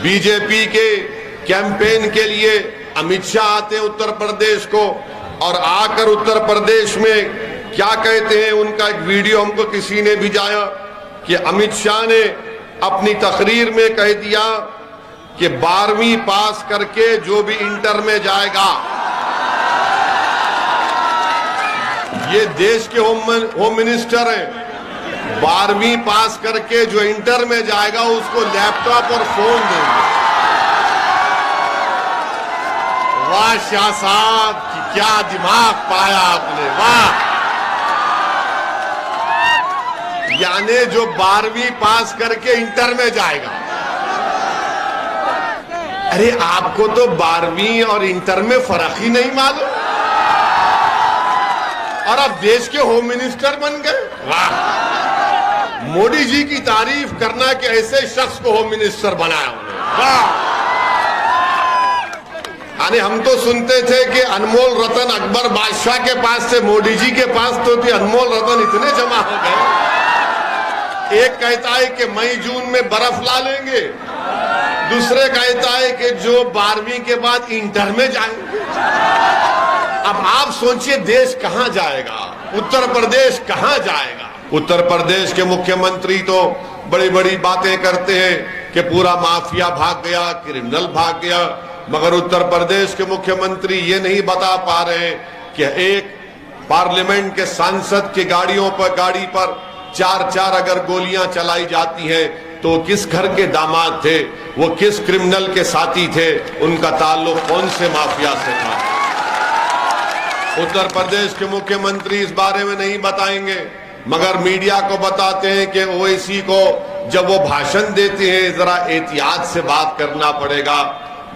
BJP के campaign के लिए अमित शाह आते हैं उत्तर प्रदेश को, और आकर उत्तर प्रदेश में क्या कहते हैं, उनका एक वीडियो हमको किसी ने भेजा कि अमित शाह ने अपनी तकरीर में कह दिया कि 12वीं पास करके जो भी इंटर में जाएगा, ये देश के होम मिनिस्टर हैं, 12वीं पास करके जो इंटर में जाएगा उसको लैपटॉप और फोन देंगे। वाह शाह साहब, क्या दिमाग पाया आपने, वाह। यानी जो 12वीं पास करके इंटर में जाएगा, अरे आपको तो 12वीं और इंटर में फर्क ही नहीं मालूम, और अब देश के होम मिनिस्टर बन गए। वाह, मोदी जी की तारीफ करना कि ऐसे शख्स को होम मिनिस्टर बनाया उन्होंने। वाह, यानी हम तो सुनते थे कि अनमोल रतन अकबर बादशाह के पास थे, मोदी जी के पास तो थे अनमोल रतन इतने जमा हो गए। एक कहता है कि मई जून में बर्फ ला लेंगे, दूसरे कहता है कि जो 12वीं के बाद इंटर में जाएंगे। अब आप सोचिए देश कहां जाएगा, उत्तर प्रदेश कहां जाएगा। उत्तर प्रदेश के मुख्यमंत्री तो बड़ी बड़ी बातें करते हैं कि पूरा माफिया भाग गया, क्रिमिनल भाग गया, मगर उत्तर प्रदेश के मुख्यमंत्री ये नहीं बता पा रहे कि एक पार्लियामेंट के सांसद की गाड़ी पर 4-4 अगर गोलियां चलाई जाती हैं तो किस घर के दामाद थे, वो किस क्रिमिनल के साथी थे, उनका ताल्लुक कौन से माफिया से था। उत्तर प्रदेश के मुख्यमंत्री इस बारे में नहीं बताएंगे, मगर मीडिया को बताते हैं कि ओवैसी को जब वो भाषण देते हैं जरा एहतियात से बात करना पड़ेगा।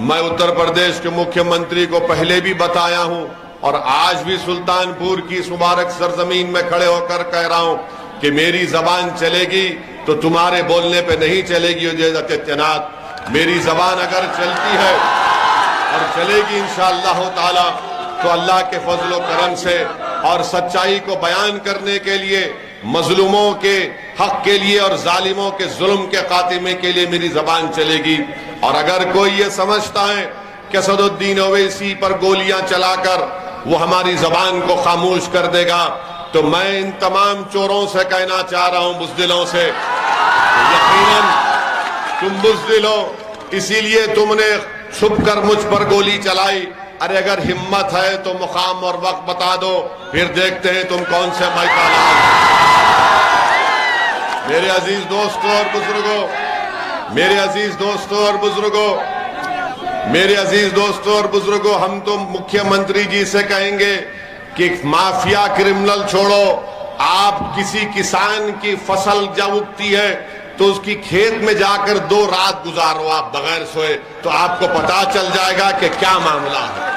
मैं उत्तर प्रदेश के मुख्यमंत्री को पहले भी बताया हूं और आज भी सुल्तानपुर की इस मुबारक सरजमीन में खड़े होकर कह रहा हूं कि मेरी जबान चलेगी तो तुम्हारे बोलने पे नहीं चलेगी। आदित्यनाथ, मेरी जबान अगर चलती है और चलेगी इंशाअल्लाह ताला तो अल्लाह के फजल करम से और सच्चाई को बयान करने के लिए, मजलूमों के हक के लिए और जालिमों के जुल्म के खात्मे के लिए मेरी जबान चलेगी। और अगर कोई ये समझता है कि असदुद्दीन ओवैसी पर गोलियां चलाकर वो हमारी जबान को खामोश कर देगा, तो मैं इन तमाम चोरों से कहना चाह रहा हूं, बुज़दिलों से, यकीनन तुम बुज़दिल हो, इसीलिए तुमने छुप कर मुझ पर गोली चलाई। अरे अगर हिम्मत है तो मुकाम और वक्त बता दो, फिर देखते हैं तुम कौन से मैदान। मेरे अजीज दोस्तों और बुजुर्गों, मेरे अजीज दोस्तों और बुजुर्गों, मेरे अजीज दोस्तों और बुजुर्गों, हम तो मुख्यमंत्री जी से कहेंगे कि माफिया क्रिमिनल छोड़ो। आप किसी किसान की फसल जब उगती है तो उसकी खेत में जाकर 2 रात गुजारो आप बगैर सोए, तो आपको पता चल जाएगा कि क्या मामला है।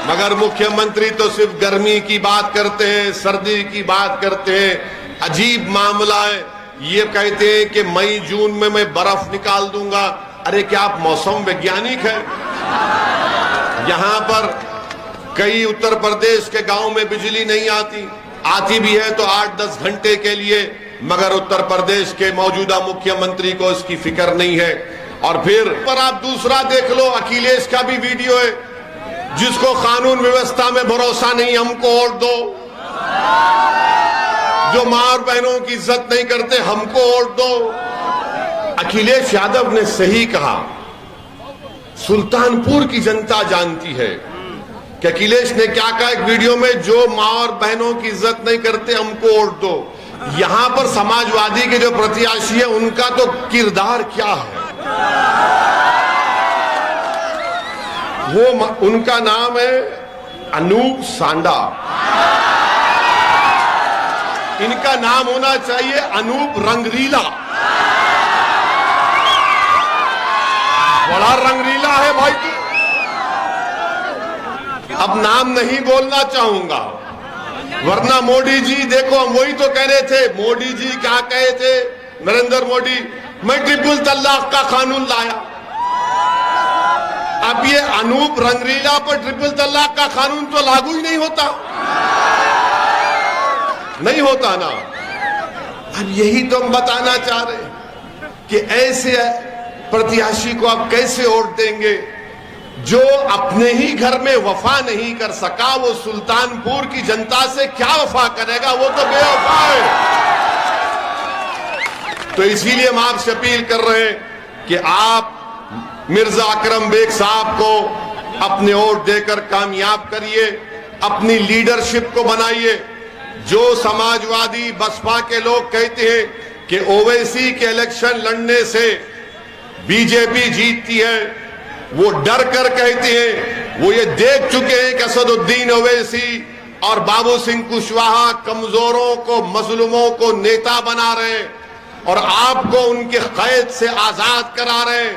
मगर मुख्यमंत्री तो सिर्फ गर्मी की बात करते हैं, सर्दी की बात करते हैं। अजीब मामला है, ये कहते हैं कि मई जून में मैं बर्फ निकाल दूंगा। अरे क्या आप मौसम वैज्ञानिक हैं? यहां पर कई उत्तर प्रदेश के गांव में बिजली नहीं आती भी है तो 8-10 घंटे के लिए, मगर उत्तर प्रदेश के मौजूदा मुख्यमंत्री को इसकी फिक्र नहीं है। और फिर पर आप दूसरा देख लो, अखिलेश का भी वीडियो है, जिसको कानून व्यवस्था में भरोसा नहीं, हमको वोट दो। जो मां और बहनों की इज्जत नहीं करते, हमको वोट दो। अखिलेश यादव ने सही कहा, सुल्तानपुर की जनता जानती है कि अखिलेश ने क्या कहा एक वीडियो में, जो मां और बहनों की इज्जत नहीं करते हमको वोट दो। यहां पर समाजवादी के जो प्रत्याशी है उनका तो किरदार क्या है, वो उनका नाम है अनूप सांडा। इनका नाम होना चाहिए अनूप रंगरीला। बड़ा रंगरीला है भाई। अब नाम नहीं बोलना चाहूंगा, वरना मोदी जी, देखो हम वही तो कह रहे थे, मोदी जी क्या कहे थे, नरेंद्र मोदी, मैं ट्रिपल तलाक का कानून लाया। अब ये अनूप रंगरीला पर ट्रिपल तलाक का कानून तो लागू ही नहीं होता, नहीं होता ना। अब यही तो हम बताना चाह रहे कि ऐसे प्रत्याशी को आप कैसे वोट देंगे? जो अपने ही घर में वफा नहीं कर सका वो सुल्तानपुर की जनता से क्या वफा करेगा? वो तो बेवफा है। तो इसीलिए हम आपसे अपील कर रहे हैं कि आप मिर्जा अकरम बेग साहब को अपने वोट देकर कामयाब करिए, अपनी लीडरशिप को बनाइए। जो समाजवादी बसपा के लोग कहते हैं कि ओवैसी के इलेक्शन लड़ने से बीजेपी जीतती है, वो डर कर कहते हैं। वो ये देख चुके हैं कि असदुद्दीन ओवैसी और बाबू सिंह कुशवाहा कमजोरों को, मजलूमों को नेता बना रहे हैं और आपको उनके कैद से आजाद करा रहे हैं।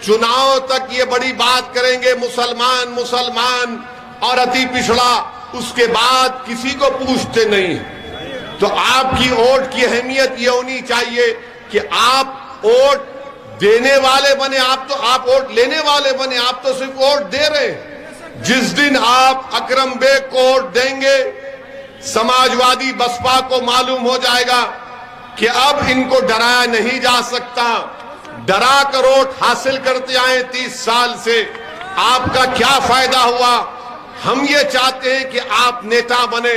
चुनाव तक ये बड़ी बात करेंगे मुसलमान मुसलमान और अति पिछड़ा, उसके बाद किसी को पूछते नहीं। तो आपकी वोट की अहमियत ये होनी चाहिए कि आप वोट देने वाले बने, आप वोट लेने वाले बने, आप तो सिर्फ वोट दे रहे हैं। जिस दिन आप अकरम बेग को वोट देंगे, समाजवादी बसपा को मालूम हो जाएगा कि अब इनको डराया नहीं जा सकता। डरा कर वोट हासिल करते आए 30 साल से, आपका क्या फायदा हुआ? हम ये चाहते हैं कि आप नेता बने,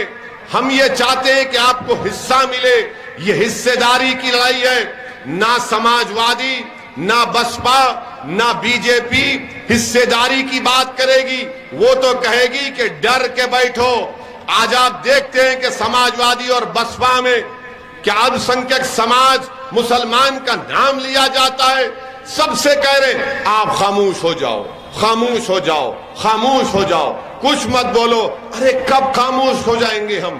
हम ये चाहते हैं कि आपको हिस्सा मिले। ये हिस्सेदारी की लड़ाई है। ना समाजवादी, ना बसपा, ना बीजेपी हिस्सेदारी की बात करेगी। वो तो कहेगी कि डर के बैठो। आज आप देखते हैं कि समाजवादी और बसपा में क्या अल्पसंख्यक समाज मुसलमान का नाम लिया जाता है। सबसे कह रहे आप खामोश हो जाओ, खामोश हो जाओ, खामोश हो जाओ, कुछ मत बोलो। अरे कब खामोश हो जाएंगे हम?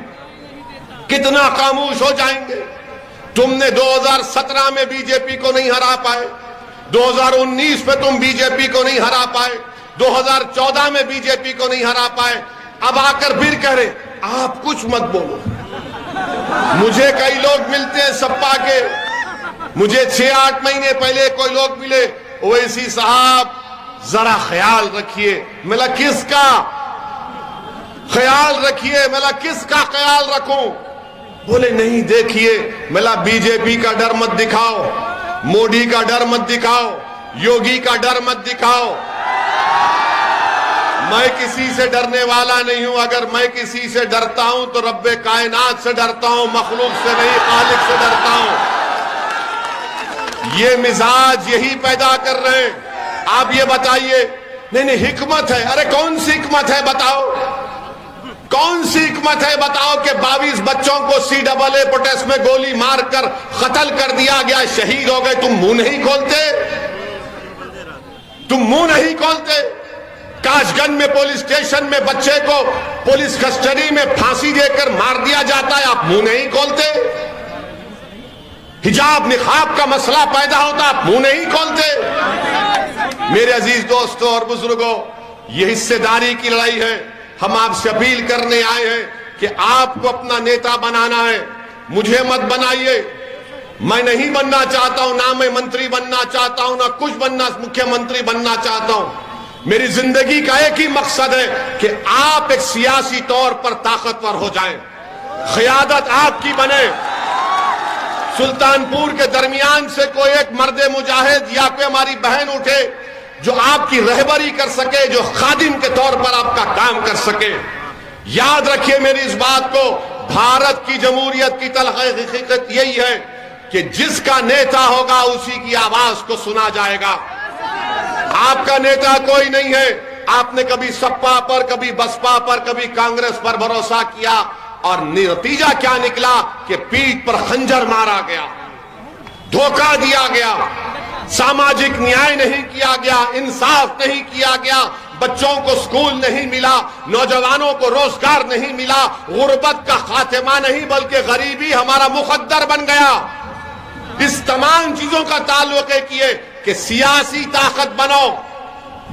कितना खामोश हो जाएंगे? तुमने 2017 में बीजेपी को नहीं हरा पाए, 2019 में तुम बीजेपी को नहीं हरा पाए, 2014 में बीजेपी को नहीं हरा पाए। अब आकर फिर कह रहे आप कुछ मत बोलो। मुझे कई लोग मिलते हैं सपा के, मुझे 6-8 महीने पहले कोई लोग मिले, ओवैसी साहब जरा ख्याल रखिए। मेरा किसका ख्याल रखिए? मेरा किसका ख्याल रखूं? बोले नहीं देखिए, मेरा बीजेपी का डर मत दिखाओ, मोदी का डर मत दिखाओ, योगी का डर मत दिखाओ। मैं किसी से डरने वाला नहीं हूं। अगर मैं किसी से डरता हूं तो रब्बे कायनात से डरता हूं, मखलूक से नहीं, खालिक से डरता हूं। ये मिजाज यही पैदा कर रहे हैं। आप ये बताइए, नहीं हिकमत है। अरे कौन सी हिकमत है बताओ? कौन सी हिकमत है बताओ कि 22 बच्चों को CAA प्रोटेस्ट में गोली मारकर कत्ल कर दिया गया, शहीद हो गए। तुम मुंह नहीं खोलते? तुम मुंह नहीं खोलते? काशगंज में पुलिस स्टेशन में बच्चे को पुलिस कस्टडी में फांसी देकर मार दिया जाता है, आप मुंह नहीं खोलते? हिजाब निकाब का मसला पैदा होता, आप मुंह नहीं खोलते? मेरे अजीज दोस्तों और बुजुर्गों, ये हिस्सेदारी की लड़ाई है। हम आपसे अपील करने आए हैं कि आपको अपना नेता बनाना है। मुझे मत बनाइए, मैं नहीं बनना चाहता हूं, ना मैं मंत्री बनना चाहता हूं, ना कुछ बनना, मुख्यमंत्री बनना चाहता हूं। मेरी जिंदगी का एक ही मकसद है कि आप एक सियासी तौर पर ताकतवर हो जाएं, क़यादत आपकी बने। सुल्तानपुर के दरमियान से कोई एक मर्दे मुजाहिद या कोई हमारी बहन उठे जो आपकी रहबरी कर सके, जो खादिम के तौर पर आपका काम कर सके। याद रखिए मेरी इस बात को, भारत की जमहूरियत की हकीकत यही है कि जिसका नेता होगा उसी की आवाज को सुना जाएगा। आपका नेता कोई नहीं है। आपने कभी सपा पर, कभी बसपा पर, कभी कांग्रेस पर भरोसा किया और नतीजा क्या निकला कि पीठ पर खंजर मारा गया, धोखा दिया गया, सामाजिक न्याय नहीं किया गया, इंसाफ नहीं किया गया, बच्चों को स्कूल नहीं मिला, नौजवानों को रोजगार नहीं मिला, गुर्बत का खात्मा नहीं बल्कि गरीबी हमारा मुकद्दर बन गया। इस तमाम चीजों का ताल्लुक है किए कि सियासी ताकत बनो,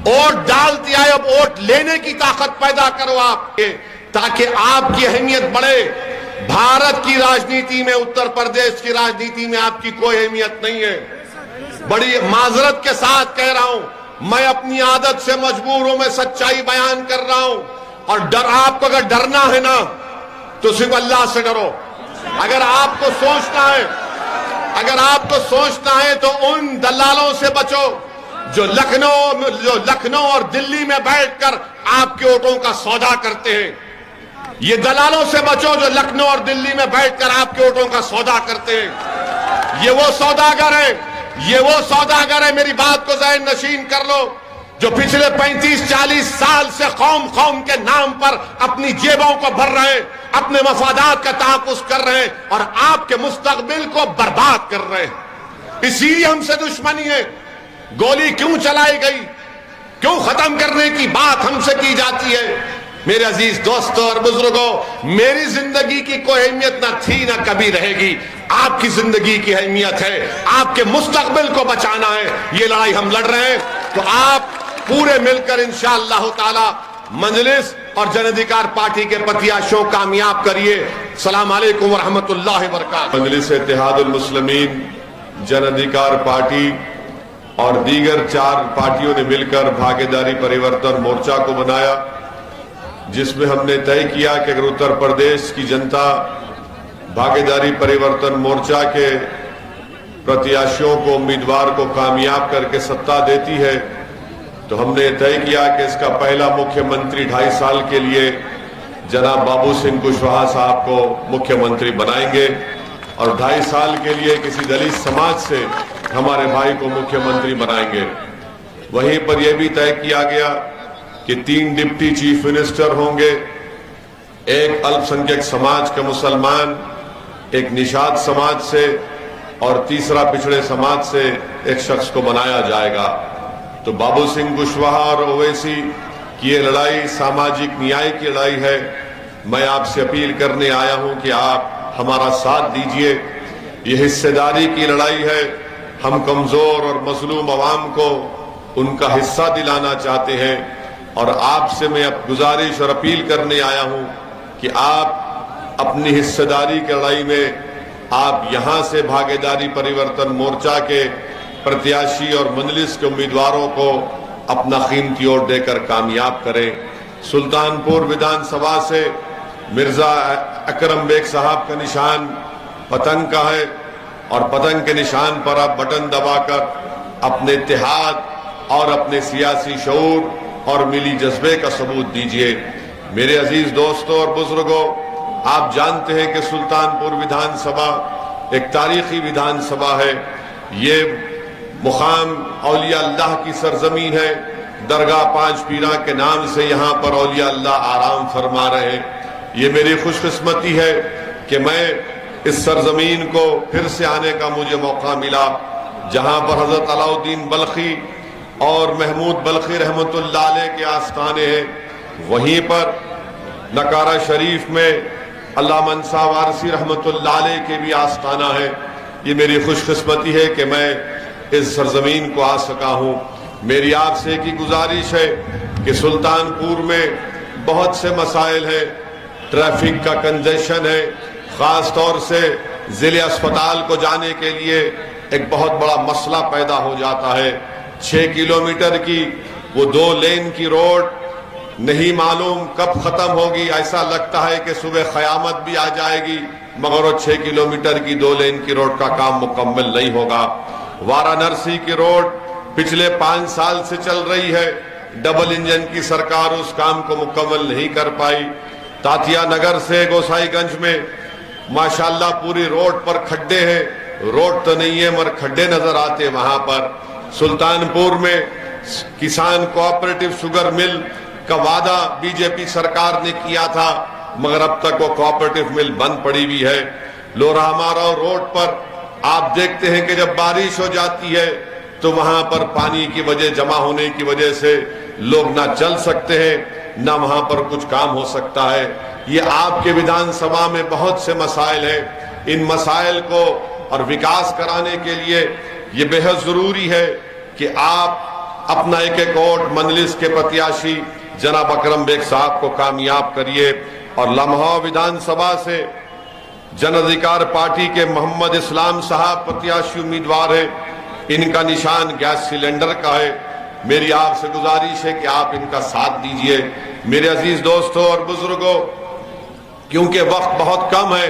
वोट डालती आए, अब वोट लेने की ताकत पैदा करो आपके, ताकि आपकी अहमियत बढ़े। भारत की राजनीति में, उत्तर प्रदेश की राजनीति में आपकी कोई अहमियत नहीं है। बड़ी माजरत के साथ कह रहा हूं, मैं अपनी आदत से मजबूर हूं, मैं सच्चाई बयान कर रहा हूं। और डर, आपको अगर डरना है ना तो सिर्फ अल्लाह से डरो। अगर आपको सोचना है, अगर आपको सोचना है तो उन दलालों से बचो जो लखनऊ और दिल्ली में बैठकर आपके वोटों का सौदा करते हैं। ये दलालों से बचो जो लखनऊ और दिल्ली में बैठकर आपके वोटों का सौदा करते हैं। ये वो सौदागर है, ये वो सौदागर है, मेरी बात को ज़हन नशीन कर लो, जो पिछले 35-40 साल से कौम के नाम पर अपनी जेबों को भर रहे हैं, अपने मफादात का तहफ़्फ़ुज़ कर रहे हैं और आपके मुस्तक़बिल को बर्बाद कर रहे हैं। इसीलिए हमसे दुश्मनी है। गोली क्यों चलाई गई, क्यों खत्म करने की बात हमसे की जाती है? मेरे अजीज दोस्तों और बुजुर्गों, मेरी जिंदगी की कोई अहमियत न थी न कभी रहेगी। आपकी जिंदगी की अहमियत है, आपके मुस्तकबिल को बचाना है। ये लड़ाई हम लड़ रहे हैं, तो आप पूरे मिलकर इंशाअल्लाह ताला मजलिस और जन अधिकार पार्टी के प्रत्याशियों कामयाब करिए। सलाम अलैकुम व रहमतुल्लाहि व बरकातहू। मजलिस इत्तेहादुल मुस्लिमीन, जन अधिकार पार्टी और दीगर 4 पार्टियों ने मिलकर भागीदारी परिवर्तन मोर्चा को बनाया, जिसमें हमने तय किया कि अगर उत्तर प्रदेश की जनता भागीदारी परिवर्तन मोर्चा के प्रत्याशियों को, उम्मीदवार को कामयाब करके सत्ता देती है, तो हमने तय किया कि इसका पहला मुख्यमंत्री 2.5 साल के लिए जनाब बाबू सिंह कुशवाहा साहब को मुख्यमंत्री बनाएंगे और 2.5 साल के लिए किसी दलित समाज से हमारे भाई को मुख्यमंत्री बनाएंगे। वहीं पर यह भी तय किया गया कि 3 डिप्टी चीफ मिनिस्टर होंगे, एक अल्पसंख्यक समाज के मुसलमान, एक निषाद समाज से और तीसरा पिछड़े समाज से एक शख्स को बनाया जाएगा। तो बाबू सिंह कुशवाहा और ओवैसी की ये लड़ाई सामाजिक न्याय की लड़ाई है। मैं आपसे अपील करने आया हूं कि आप हमारा साथ दीजिए। ये हिस्सेदारी की लड़ाई है। हम कमजोर और मजलूम अवाम को उनका हिस्सा दिलाना चाहते हैं और आपसे मैं अब गुजारिश और अपील करने आया हूं कि आप अपनी हिस्सेदारी की लड़ाई में आप यहां से भागीदारी परिवर्तन मोर्चा के प्रत्याशी और मजलिस के उम्मीदवारों को अपना कीमती वोट देकर कामयाब करें। सुल्तानपुर विधानसभा से मिर्जा अकरम बेग साहब का निशान पतंग का है और पतंग के निशान पर आप बटन दबाकर अपने इत्तेहाद और अपने सियासी शऊर और मिली जज्बे का सबूत दीजिए। मेरे अजीज दोस्तों और बुजुर्गों, आप जानते हैं कि सुल्तानपुर विधानसभा एक तारीखी विधानसभा है। ये मुकाम औलिया अल्लाह की सरजमी है। दरगाह 5 पीरा के नाम से यहाँ पर औलिया अल्लाह आराम फरमा रहे हैं। ये मेरी खुशकिस्मती है कि मैं इस सरजमीन को फिर से आने का मुझे मौका मिला, जहाँ पर हजरत अलाउद्दीन बल्खी और महमूद बल्खी रहमतुल्लाह अलैह के आस्थाने हैं। वहीं पर नकारा शरीफ में अल्लाह मंसा वारसी रहमतुल्लाह अलैह के भी आस्थाना है। ये मेरी खुशकिस्मती है कि मैं इस सरजमीन को आ सका हूँ। मेरी आपसे की गुजारिश है कि सुल्तानपुर में बहुत से मसाइल हैं। ट्रैफिक का कंजेशन है, खास तौर से जिले अस्पताल को जाने के लिए एक बहुत बड़ा मसला पैदा हो जाता है। 6 किलोमीटर की वो 2 लेन की रोड नहीं मालूम कब खत्म होगी। ऐसा लगता है कि सुबह क़यामत भी आ जाएगी, मगर वो 6 किलोमीटर की 2 लेन की रोड का काम मुकम्मल नहीं होगा। वाराणसी की रोड पिछले 5 साल से चल रही है, डबल इंजन की सरकार उस काम को मुकम्मल नहीं कर पाई। तातिया नगर से गोसाईगंज में माशाल्लाह पूरी रोड पर खड्डे हैं। रोड तो नहीं है मगर खड्डे नजर आते वहां पर। सुल्तानपुर में किसान कोऑपरेटिव शुगर मिल का वादा बीजेपी सरकार ने किया था, मगर अब तक वो कोऑपरेटिव मिल बंद पड़ी हुई है। लोरामारा रोड पर आप देखते हैं कि जब बारिश हो जाती है तो वहां पर पानी की वजह जमा होने की वजह से लोग ना चल सकते हैं, ना वहां पर कुछ काम हो सकता है। ये आपके विधानसभा में बहुत से मसाइल हैं। इन मसाइल को और विकास कराने के लिए ये बेहद जरूरी है कि आप अपना एक वोट मजलिस के प्रत्याशी जनाब अकरम बेग साहब को कामयाब करिए। और लम्हा विधानसभा से जन अधिकार पार्टी के मोहम्मद इस्लाम साहब प्रत्याशी उम्मीदवार है। इनका निशान गैस सिलेंडर का है। मेरी आपसे गुजारिश है कि आप इनका साथ दीजिए। मेरे अजीज दोस्तों और बुजुर्गों, क्योंकि वक्त बहुत कम है,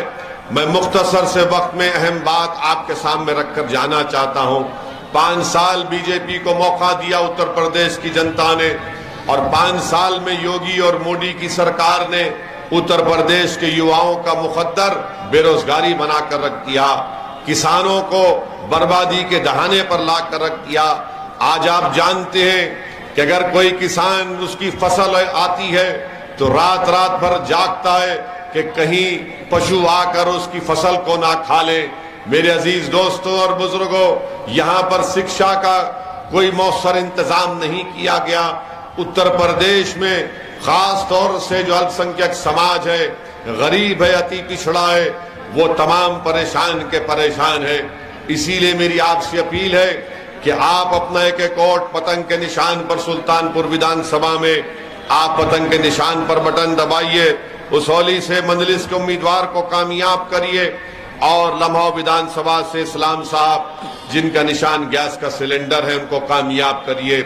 मैं मुख्तसर से वक्त में अहम बात आपके सामने रखकर जाना चाहता हूं। 5 साल बीजेपी को मौका दिया उत्तर प्रदेश की जनता ने, और 5 साल में योगी और मोदी की सरकार ने उत्तर प्रदेश के युवाओं का मुकद्दर बेरोजगारी बनाकर रख दिया, किसानों को बर्बादी के दहाने पर लाकर रख दिया। आज आप जानते हैं कि अगर कोई किसान उसकी फसल आती है तो रात रात भर जागता है कि कहीं पशु आकर उसकी फसल को ना खा ले। मेरे अजीज दोस्तों और बुजुर्गों, यहाँ पर शिक्षा का कोई मौसर इंतजाम नहीं किया गया। उत्तर प्रदेश में खास तौर से जो अल्पसंख्यक समाज है, गरीब है, अति पिछड़ा है, वो तमाम परेशान के परेशान है। इसीलिए मेरी आपसे अपील है कि आप अपना एक एक वोट पतंग के निशान पर सुल्तानपुर विधानसभा में आप पतंग के निशान पर बटन दबाइए, उस होली से मजलिस के उम्मीदवार को कामयाब करिए, और लम्हा विधानसभा से इस्लाम साहब जिनका निशान गैस का सिलेंडर है उनको कामयाब करिए।